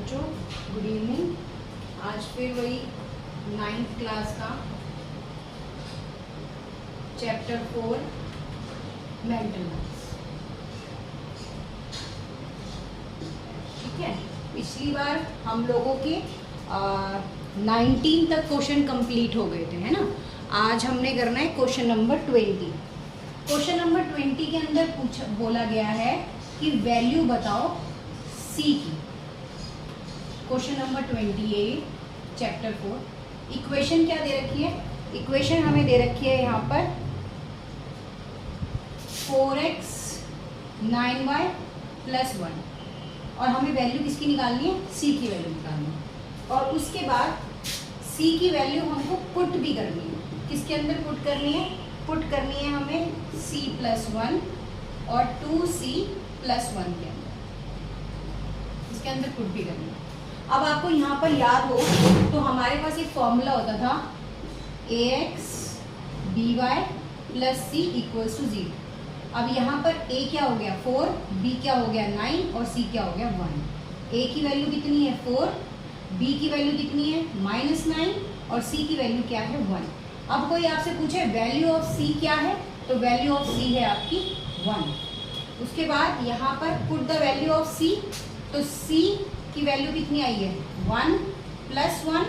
बच्चों, good evening. आज फिर वही 9th क्लास का चैप्टर 4 मेंटल मैथ्स। ठीक है, पिछली बार हम लोगों के 19 तक क्वेश्चन कंप्लीट हो गए थे, है ना। आज हमने करना है क्वेश्चन नंबर 20। क्वेश्चन नंबर 20 के अंदर बोला गया है कि वैल्यू बताओ सी की। Question number 28 chapter 4। इक्वेशन क्या दे रखी है? इक्वेशन हमें दे रखी है यहाँ पर 4x 9y + 1, और हमें वैल्यू किसकी निकालनी है? सी की वैल्यू निकालनी है। और उसके बाद सी की वैल्यू हमको पुट भी करनी है। किसके अंदर पुट करनी है? पुट करनी है हमें c + 1 और 2c + 1 के अंदर, इसके अंदर पुट भी करनी है। अब आपको यहाँ पर याद हो तो हमारे पास एक फॉर्मूला होता था ax by + c = 0। अब यहाँ पर a क्या हो गया 4, b क्या हो गया 9 और c क्या हो गया 1। a की वैल्यू कितनी है 4, b की वैल्यू कितनी है -9 और c की वैल्यू क्या है 1। अब कोई आपसे पूछे वैल्यू ऑफ c क्या है, तो वैल्यू ऑफ c है आपकी 1। उसके बाद यहाँ पर put the value of c, तो c की वैल्यू कितनी आई है 1 + 1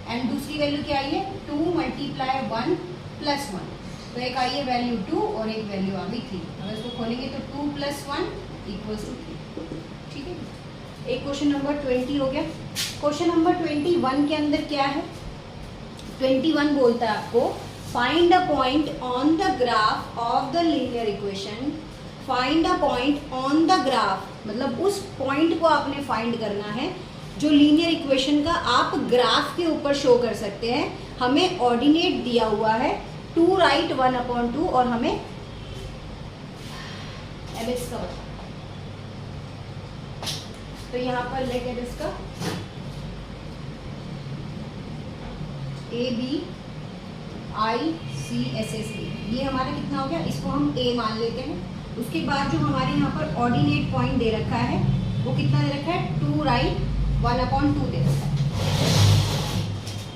एंड दूसरी वैल्यू क्या आई है 2 × 1 + 1। तो एक आई है वैल्यू 2 और एक वैल्यू आ गई 3। अगर इसको खोलेंगे तो 2 + 1 = 3। ठीक है, एक क्वेश्चन नंबर 20 हो गया। क्वेश्चन नंबर 21 के अंदर क्या है? 21 बोलता है आपको find a point on the graph of the linear equation. Find a point on the graph मतलब उस पॉइंट को आपने फाइंड करना है जो लीनियर इक्वेशन का आप ग्राफ के ऊपर शो कर सकते हैं। हमें ऑर्डिनेट दिया हुआ है 2 राइट 1/2 और हमें एमएक्स का बता। तो यहाँ पर लेट एट इसका ABICSSA, ये हमारा कितना हो गया? इसको हम A मान लेते हैं। उसके बाद जो हमारे यहाँ पर ऑर्डिनेट पॉइंट दे रखा है वो कितना दे रखा है 2 राइट 1/2 दे रखा है।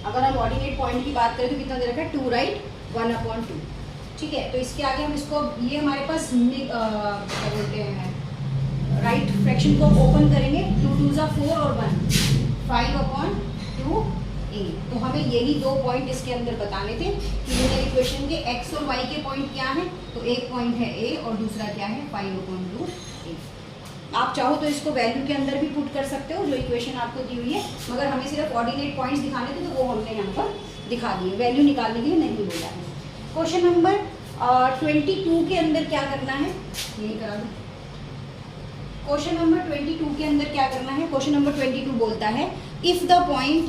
अगर हम ऑर्डिनेट पॉइंट की बात करें तो कितना दे रखा है 2 राइट 1/2। ठीक है, तो इसके आगे हम इसको ये हमारे पास क्या बोलते हैं राइट फ्रैक्शन को ओपन करेंगे। 2 × 2 = 4 और 1 5/2 A। तो हमें यही 2 पॉइंट इसके अंदर बताने थे कि लीनियर इक्वेशन के x और y के पॉइंट क्या हैं। तो एक पॉइंट है A और दूसरा क्या है 5/2 A। आप चाहो तो इसको वैल्यू के अंदर भी पुट कर सकते हो जो इक्वेशन आपको दी हुई है, मगर हमें सिर्फ ऑर्डिनेट पॉइंट्स दिखाने थे तो वो हमने यहाँ पर दिखा दिए, वैल्यू निकालने के लिए नहीं बोला है। क्वेश्चन नंबर 22 के अंदर क्या करना है, यही करा दो। क्वेश्चन नंबर 22 के अंदर क्या करना है? क्वेश्चन नंबर 22 बोलता है इफ द पॉइंट,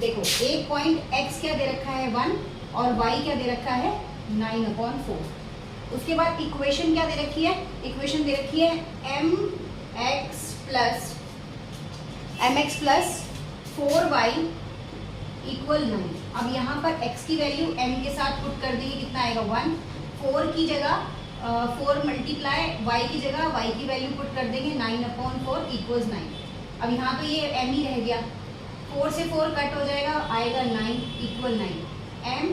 देखो एक पॉइंट x क्या दे रखा है 1 और y क्या दे रखा है 9/4। उसके बाद इक्वेशन क्या दे रखी है? इक्वेशन दे रखी है mx + 4y = 9। अब यहाँ पर x की वैल्यू m के साथ पुट कर देंगे, कितना आएगा 1। 4 की जगह 4 × y की जगह y की वैल्यू पुट कर देंगे 9/4 = 9। अब यहाँ तो ये m ही रह गया, 4 से 4 कट हो जाएगा, आएगा 9 = 9। m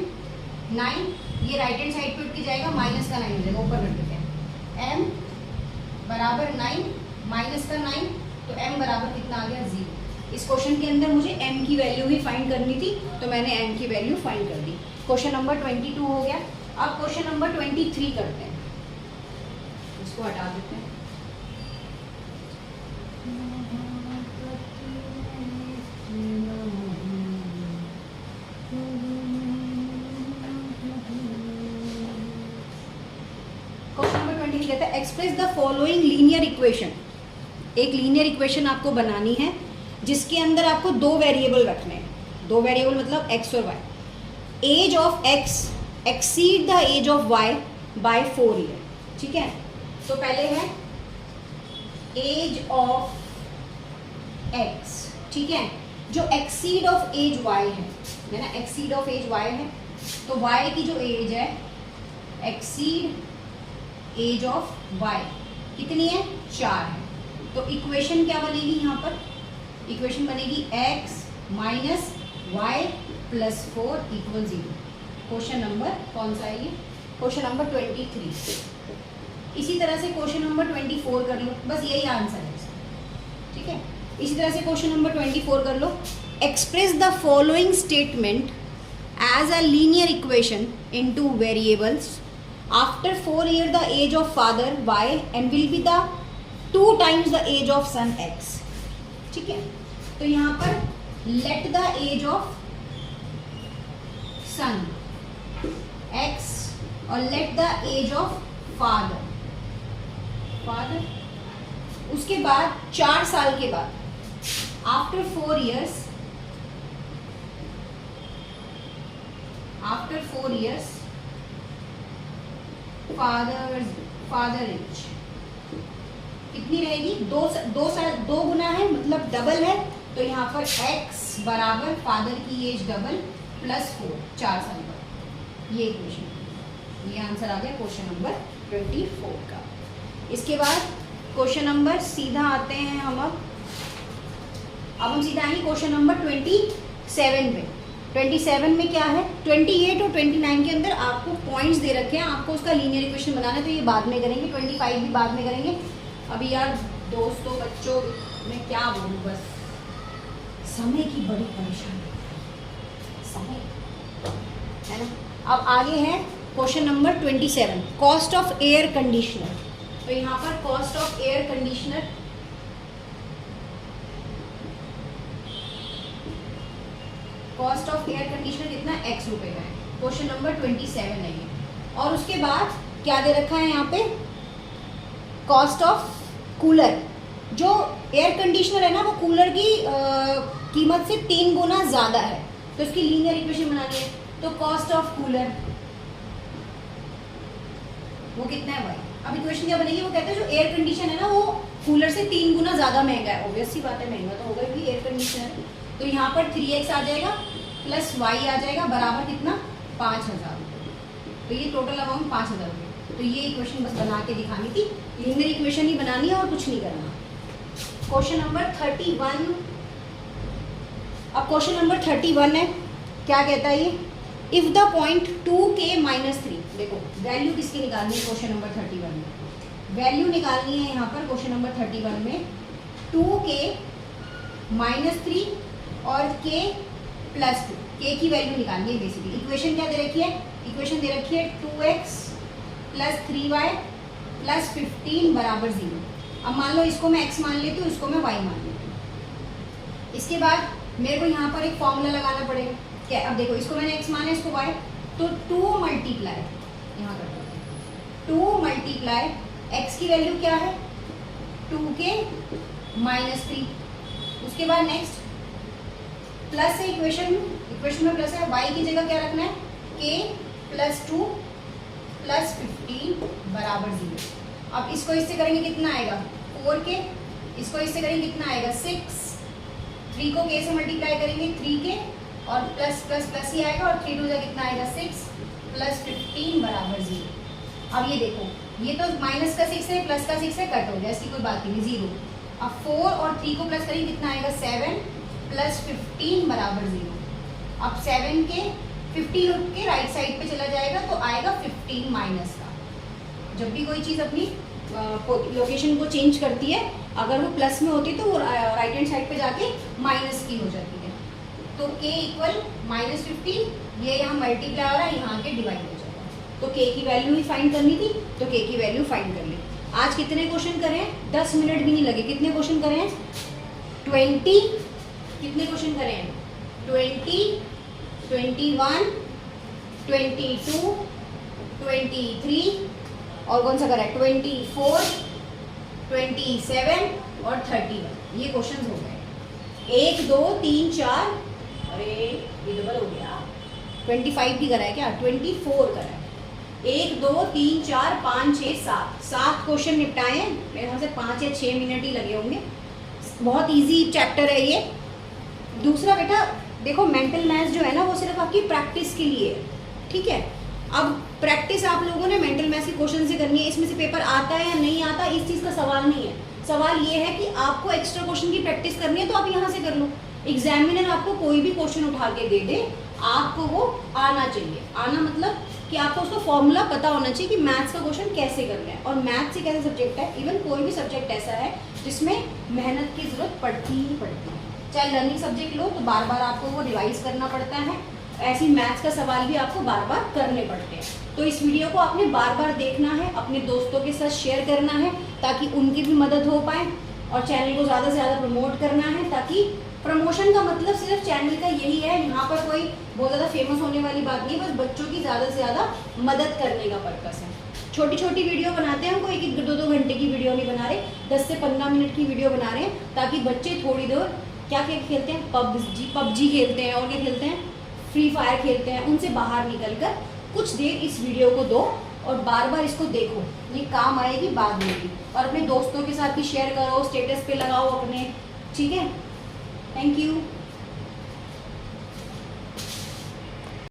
9 ये राइट हैंड साइड पे उठ के जाएगा, माइनस का 9 हो जाएगा, ऊपर रख देते हैं। m = 9 माइनस का 9, तो m बराबर कितना आ गया 0। इस क्वेश्चन के अंदर मुझे m की वैल्यू ही फाइंड करनी थी तो मैंने m की वैल्यू फाइंड कर दी। क्वेश्चन नंबर 22 हो गया। अब क्वेश्चन नंबर 23 करते हैं, इसको हटा देते हैं। कहता है express the following linear equation. एक लीनियर इक्वेशन आपको बनानी है जिसके अंदर आपको 2 वेरिएबल रखने हैं। 2 वेरिएबल मतलब x और y। Age of x exceed the age of y by 4 year. ठीक है, तो पहले है एज ऑफ x, ठीक है, जो एक्सीड ऑफ एज y है ना, एक्सीड ऑफ एज y है, तो y की जो एज है एक्सीड एज ऑफ y कितनी है 4 है। तो इक्वेशन क्या बनेगी यहाँ पर इक्वेशन बनेगी x minus y plus 4 equal 0। Question number कौन सा है ये? Question number 23। इसी तरह से क्वेश्चन नंबर 24 कर लो, बस यही आंसर है इसका, ठीक है। इसी तरह से क्वेश्चन नंबर 24 कर लो। Express the following statement as a linear equation in two variables after 4 years the age of father y and will be the 2 times the age of son x, ठीक है। तो यहाँ पर let the age of son x और let the age of father उसके बाद 4 साल के बाद after 4 years फादर एज कितनी रहेगी? 2 गुना है मतलब डबल है, तो यहाँ पर x बराबर फादर की एज डबल प्लस 4 4 साल बाद। ये इक्वेशन, ये आंसर आ गया क्वेश्चन नंबर 24 का। इसके बाद क्वेश्चन नंबर सीधा आते हैं हम अब हम सीधा आएंगे क्वेश्चन नंबर 27 पे। 27 में क्या है? 28 और 29 के अंदर आपको पॉइंट्स दे रखे हैं, आपको उसका लीनियर इक्वेशन बनाना है, तो ये बाद में करेंगे। 25 भी बाद में करेंगे। अभी यार दोस्तों बच्चों मैं क्या बोलूँ, बस समय की बड़ी परेशानी, समय है ना। अब आगे है question number 27, cost of air conditioner. तो यहाँ पर कॉस्ट ऑफ एयर कंडीशनर कितना? x रुपए का है। क्वेश्चन नंबर 27 है ये। और उसके बाद क्या दे रखा है यहाँ पे? Cost of cooler. जो एयर कंडीशनर है ना वो कूलर की कीमत से 3 गुना ज़्यादा है, तो इसकी लीनियर इक्वेशन बनानी है। तो कॉस्ट ऑफ कूलर वो कितना है भाई? अब इक्वेशन क्या बनेगी? वो कहते हैं जो एयर कंडीशन है ना वो कूलर से 3 गुना ज़्यादा महंगा है। ऑब्वियस सी बात है, महंगा तो होगा भी एयर कंडीशनर। तो यहाँ पर 3x आ जाएगा प्लस y आ जाएगा बराबर कितना? 5000 रुपये। तो ये टोटल अमाउंट 5000 रुपये। तो ये इक्वेशन बस बना के दिखानी थी, लीनियर इक्वेशन ही बनानी है और कुछ नहीं करना। Question number 31। अब क्वेश्चन नंबर 31 है, क्या कहता है ये? इफ द पॉइंट 2k - 3, देखो वैल्यू किसकी निकालनी है क्वेश्चन नंबर 31 में? वैल्यू निकालनी है यहाँ पर क्वेश्चन नंबर 31 में 2k - 3 और k + 2, k की वैल्यू निकालनी है बेसिकली। इक्वेशन क्या दे रखी है? इक्वेशन दे रखी है 2x + 3y + 15 बराबर 0। अब मान लो इसको मैं x मान लेती हूँ, इसको मैं y मान लेती हूँ। इसके बाद मेरे को यहाँ पर एक फॉर्मूला लगाना पड़ेगा। क्या? अब देखो इसको मैंने x माना, इसको y, तो 2 मल्टीप्लाई यहाँ कर दो, 2 मल्टीप्लाई x की वैल्यू क्या है? 2k - 3। उसके बाद नेक्स्ट प्लस है इक्वेशन में प्लस है, y की जगह क्या रखना है? k + 2 + 15 बराबर 0। अब इसको इससे करेंगे कितना आएगा? 4k। इसको इससे करेंगे कितना आएगा? 6। 3 को k से मल्टीप्लाई करेंगे 3k और प्लस प्लस प्लस ही आएगा, और 3 2 जा कितना आएगा? 6 + 15 बराबर 0। अब ये देखो, ये तो माइनस का 6 है, प्लस का 6 है, कट हो गया, इसकी कोई बात नहीं, 0। अब 4 और 3 को प्लस करेंगे कितना आएगा? 7 + 15 बराबर 0। अब 7 के 50 उठ के राइट साइड पे चला जाएगा तो आएगा 15 माइनस का। जब भी कोई चीज़ अपनी लोकेशन को चेंज करती है, अगर वो प्लस में होती है तो वो राइट हैंड साइड पे जाके माइनस की हो जाती है। तो k = -15, ये यहाँ मल्टीप्लाई हो रहा है, यहाँ के डिवाइड हो जाएगा। तो k की वैल्यू ही फाइंड करनी थी, तो k की वैल्यू फाइंड कर ली। आज कितने क्वेश्चन करें? 10 मिनट भी नहीं लगे। कितने क्वेश्चन करें? 20। कितने क्वेश्चन करें? 20, 21, 22, 23 और कौन सा करा है? 24, 27 और 31। ये क्वेश्चन हो गए। 1 2 3 4, अरे ये डबल हो गया। 25 भी करा है क्या? 24 करा है। 1 2 3 4 5 6 7 क्वेश्चन निपटाए हैं। मेरे ख्याल से 5 या 6 मिनट ही लगे होंगे। बहुत इजी चैप्टर है ये। दूसरा बेटा देखो, मेंटल मैथ्स जो है ना वो सिर्फ आपकी प्रैक्टिस के लिए है, ठीक है। अब प्रैक्टिस आप लोगों ने मेंटल मैथ्स के क्वेश्चन से करनी है। इसमें से पेपर आता है या नहीं आता, इस चीज़ का सवाल नहीं है। सवाल ये है कि आपको एक्स्ट्रा क्वेश्चन की प्रैक्टिस करनी है तो आप यहाँ से कर लो। एग्जामिनर आपको कोई भी क्वेश्चन उठा के दे दे, आपको वो आना चाहिए। आना मतलब कि आपको उसका फॉर्मूला पता होना चाहिए कि मैथ्स का क्वेश्चन कैसे करना है। और मैथ्स एक ऐसा सब्जेक्ट है, इवन कोई भी सब्जेक्ट ऐसा है जिसमें मेहनत की जरूरत पड़ती ही पड़ती है। चाहे लर्निंग सब्जेक्ट लो तो बार बार आपको वो रिवाइज करना पड़ता है, ऐसी मैथ्स का सवाल भी आपको बार बार करने पड़ते हैं। तो इस वीडियो को आपने बार बार देखना है, अपने दोस्तों के साथ शेयर करना है ताकि उनकी भी मदद हो पाए, और चैनल को ज़्यादा से ज़्यादा प्रमोट करना है, ताकि प्रमोशन का मतलब सिर्फ चैनल का यही है, यहाँ पर कोई बहुत ज़्यादा फेमस होने वाली बात नहीं है, बस बच्चों की ज़्यादा से ज़्यादा मदद करने का पर्पस है। छोटी छोटी वीडियो बनाते हैं, हम कोई 1-2 घंटे की वीडियो नहीं बना रहे, 10 से 15 मिनट की वीडियो बना रहे हैं, ताकि बच्चे थोड़ी देर क्या खेलते हैं, पबजी खेलते हैं, और क्या खेलते हैं, फ्री फायर खेलते हैं, उनसे बाहर निकल कर कुछ देर इस वीडियो को दो और बार बार इसको देखो, ये काम आएगी बाद में भी। और अपने दोस्तों के साथ भी शेयर करो, स्टेटस पे लगाओ अपने, ठीक है। Thank you.